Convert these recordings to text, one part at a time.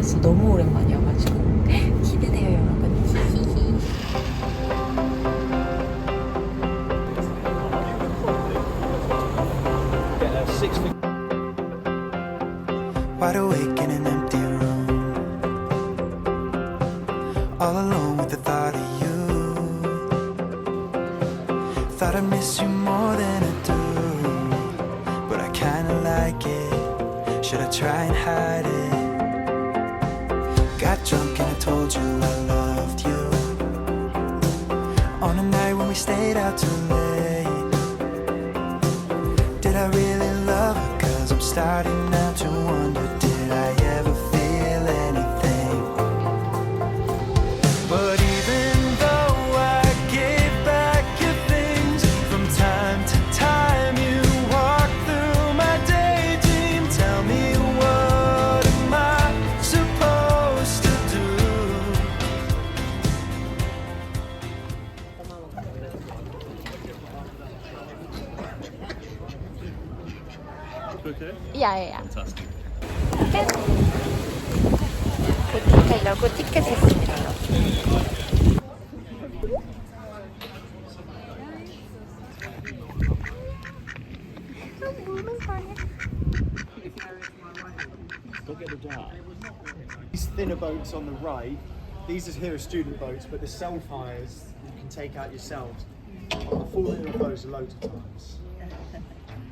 진짜 너무 오랜만이어가지고 기대돼요, 여러분. Wide awake in an empty room, all alone with the thought of you. Thought I miss you more than I do, but I kinda like it. Should I try and hide it? Got drunk and I told you I loved you, on a night when we stayed out too late. Did I really love her? 'Cause I'm starting now to wonder, did I ever feel anything? But even though I gave back your things, from time to time you walk through my daydream. Tell me, what am I supposed to do? Okay. 야야야. Fantastic. 보팅 가려고 티켓 샀습니다. Look at the jar. These thinner boats on the right, these are student boats, but the self-hires you can take out yourselves. I've fallen in on those loads of times.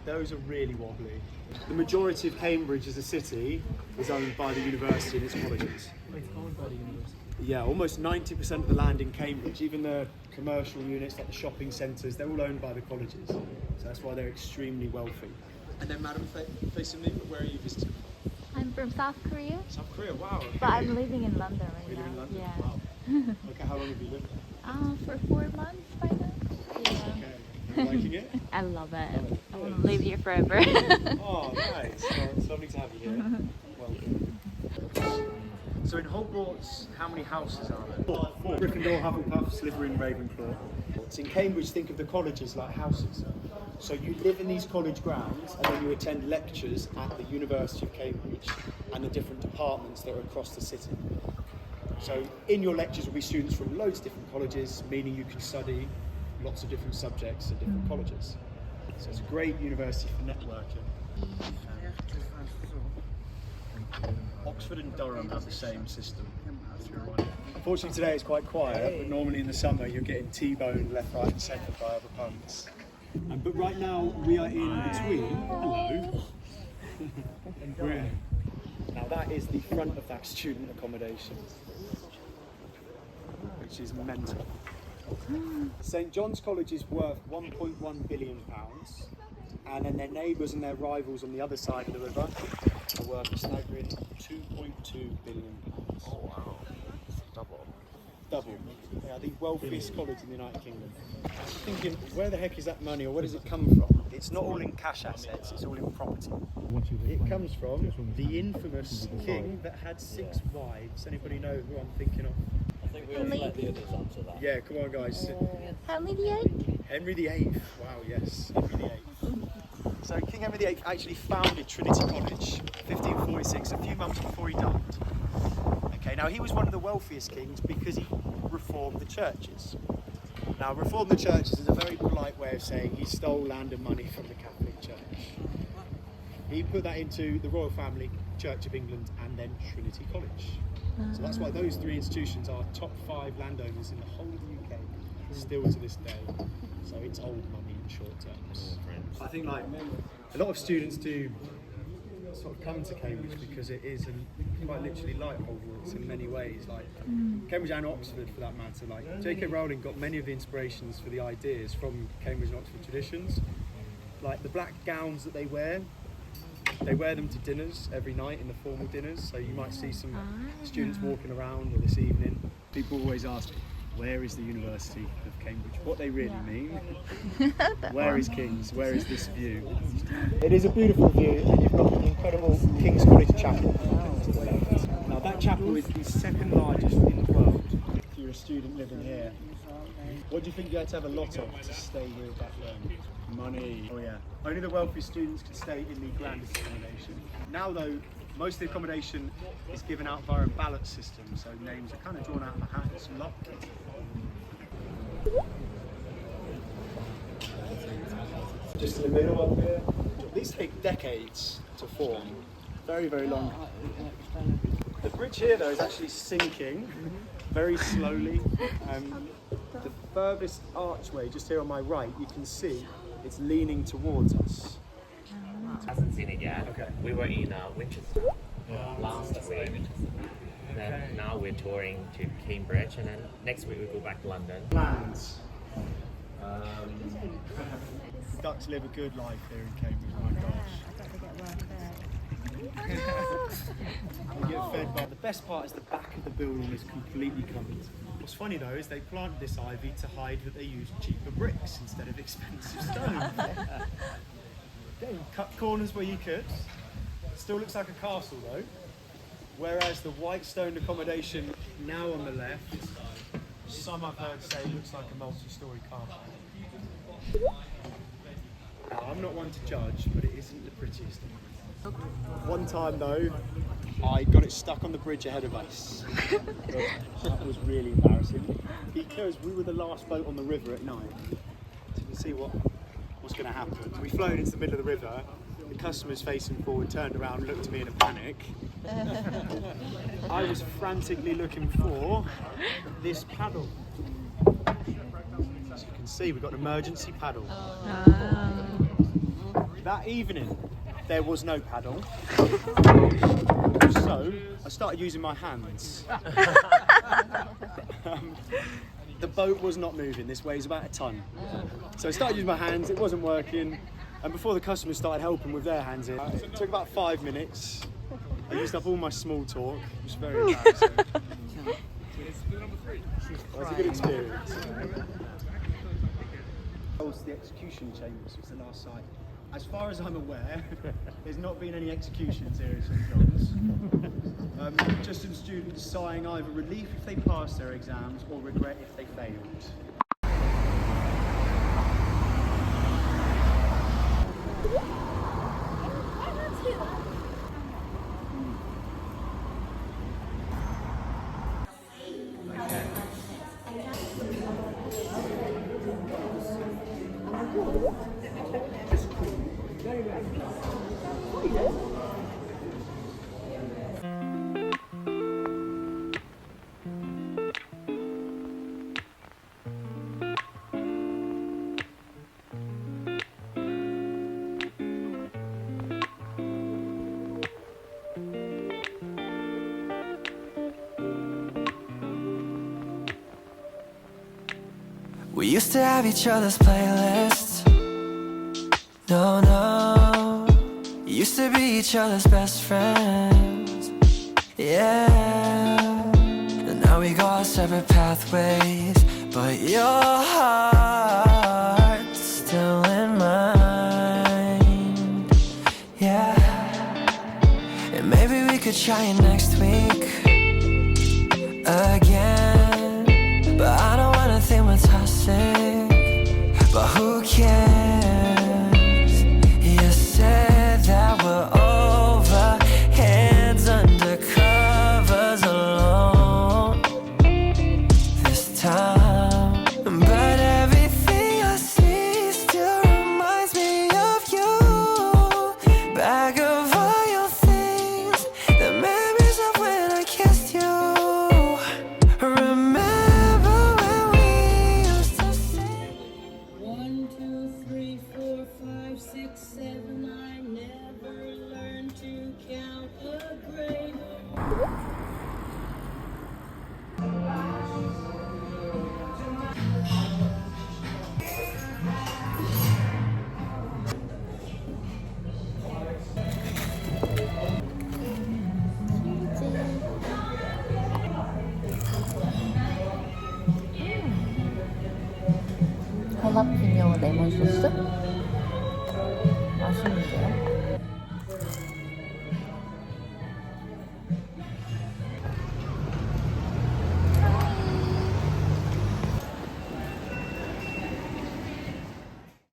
Those are really wobbly. The majority of Cambridge as a city is owned by the university and its colleges. It's owned by the university. Yeah, almost 90% of the land in Cambridge, even the commercial units like the shopping centres, they're all owned by the colleges. So that's why they're extremely wealthy. And then, Madam, facing me, where are you visiting? I'm from South Korea, South Korea. Wow. Okay. but I'm living in London right You live in now. London? Yeah. Wow. Okay, how long have you lived there? For 4 months by now. Yeah. Okay. Are you liking it? I love it. I want to live here forever. Oh, nice. Well, it's lovely to have you here. Welcome. So in Hogwarts, how many houses are there? Four. Gryffindor, Hufflepuff, Slytherin, Ravenclaw. In Cambridge, think of the colleges like houses. So you live in these college grounds and then you attend lectures at the University of Cambridge and the different departments that are across the city. So in your lectures will be students from loads of different colleges, meaning you can study lots of different subjects at different colleges. So it's a great university for networking. Oxford and Durham have the same system. Unfortunately today it's quite quiet, but normally in the summer you're getting T-boned left, right and centre by other punts. But right now we are in between, hello, now that is the front of that student accommodation, which is mental. St John's College is worth £1.1 billion, and then their neighbours and their rivals on the other side of the river are worth a staggering £2.2 billion. Oh wow. Double. They are the wealthiest college in the United Kingdom. Thinking, where the heck is that money, or where does it come from? It's not all in cash assets, it's all in property. It comes from the infamous king that had 6 wives. Anybody know who I'm thinking of? I think we all let the others answer that. Yeah, come on guys. Henry VIII? Henry VIII. Wow, yes, Henry VIII. So King Henry VIII actually founded Trinity College 1546, a few months before he died. Okay, now he was one of the wealthiest kings because he reformed the churches. Now, reform the churches is a very polite way of saying he stole land and money from the Catholic Church. He put that into the Royal Family, Church of England, and then Trinity College. So that's why those 3 institutions are top 5 landowners in the whole of the UK, still to this day. So it's old money in short terms. I think like a lot of students do sort of come to Cambridge because it is quite literally like Hogwarts in many ways, like Cambridge and Oxford for that matter. Like J.K. Rowling got many of the inspirations for the ideas from Cambridge and Oxford traditions. Like the black gowns that they wear them to dinners every night, in the formal dinners, so you might see some students walking around, or this evening. People always ask, where is the University of Cambridge? What they really mean. Where is King's? Where is this view? It is a beautiful view, and you've got the incredible King's College Chapel to the left. Now that chapel is the second largest in the world. If you're a student living here, what do you think you had to have a lot of to stay here back then? money. Oh yeah. Only the wealthy students could stay in the grandest accommodation. Now though, most of the accommodation is given out via a ballot system, so names are kind of drawn out of a hat. It's locked. Just in the middle up here. These take decades to form. Very, very long. The bridge here though is actually sinking very slowly. The furthest archway, just here on my right, you can see it's leaning towards us. Hasn't seen it yet. Okay. We were in Winchester last week. Then now we're touring to Cambridge, and then next week we go back to London. Plans. Ducks live a good life here in Cambridge, my gosh. We get fed by the best part is the back of the building is completely covered. What's funny though is they planted this ivy to hide that they used cheaper bricks instead of expensive stone. Cut corners where you could. Still looks like a castle though. Whereas the white stoned accommodation now on the left, some I've heard say looks like a multi-storey car park. Now, I'm not one to judge, but it isn't the prettiest. One time though, I got it stuck on the bridge ahead of us. That was really embarrassing because we were the last boat on the river at night. So you can see what's going to happen. We floated into the middle of the river. The customers facing forward turned around and looked at me in a panic. I was frantically looking for this paddle. As you can see, we've got an emergency paddle. That evening, there was no paddle. So I started using my hands. The boat was not moving. This weighs about a ton. So I started using my hands. It wasn't working. And before the customers started helping with their hands, it took about 5 minutes. I used up all my small talk. It was very embarrassing. It was a good experience. The execution chambers was the last site. As far as I'm aware, there's not been any executions here at St John's. Just some students sighing either relief if they passed their exams or regret if they failed. We used to have each other's playlists. No, used to be each other's best friends. Yeah, and now we go our separate pathways, but your heart's still in mine. Yeah, and maybe we could try it next week again, but I don't wanna think we're toxic, but who cares? You said that we're over, hands under covers alone this time, but everything I see still reminds me of you. Back of all your things, the memories of when I kissed you. Remember when we used to sing? 1, 2, 3, 4, 5, 6, 7. I never learned to count a grade. 할라피뇨 레몬 소스?